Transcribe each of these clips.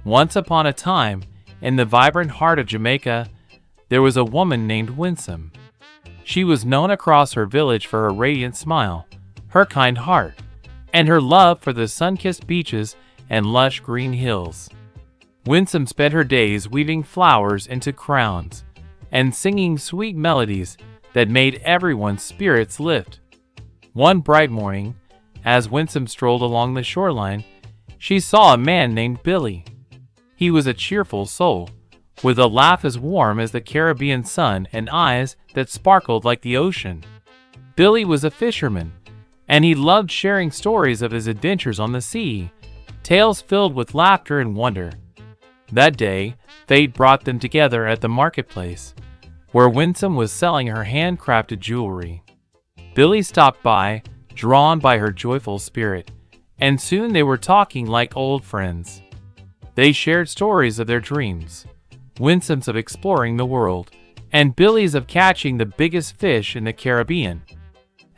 Once upon a time, in the vibrant heart of Jamaica, there was a woman named Winsome. She was known across her village for her radiant smile, her kind heart, and her love for the sun-kissed beaches and lush green hills. Winsome spent her days weaving flowers into crowns and singing sweet melodies that made everyone's spirits lift. One bright morning, as Winsome strolled along the shoreline, she saw a man named Billy. He was a cheerful soul, with a laugh as warm as the Caribbean sun and eyes that sparkled like the ocean. Billy was a fisherman, and he loved sharing stories of his adventures on the sea, tales filled with laughter and wonder. That day, fate brought them together at the marketplace, where Winsome was selling her handcrafted jewelry. Billy stopped by, drawn by her joyful spirit, and soon they were talking like old friends. They shared stories of their dreams, Winsome's of exploring the world, and Billy's of catching the biggest fish in the Caribbean.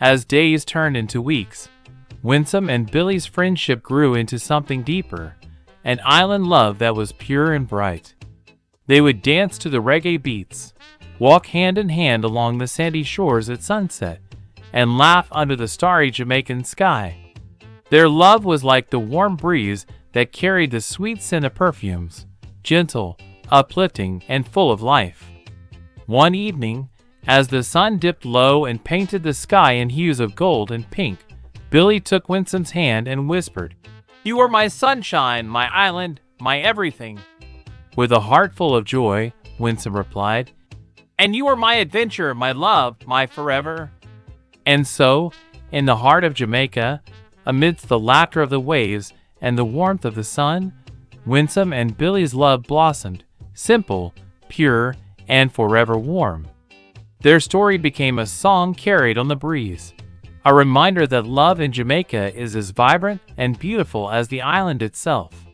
As days turned into weeks, Winsome and Billy's friendship grew into something deeper, an island love that was pure and bright. They would dance to the reggae beats, walk hand in hand along the sandy shores at sunset, and laugh under the starry Jamaican sky. Their love was like the warm breeze that carried the sweet scent of perfumes, gentle, uplifting, and full of life. One evening, as the sun dipped low and painted the sky in hues of gold and pink, Billy took Winsome's hand and whispered, "You are my sunshine, my island, my everything." With a heart full of joy, Winsome replied, "And you are my adventure, my love, my forever." And so, in the heart of Jamaica, amidst the laughter of the waves and the warmth of the sun, Winsome and Billy's love blossomed, simple, pure, and forever warm. Their story became a song carried on the breeze, a reminder that love in Jamaica is as vibrant and beautiful as the island itself.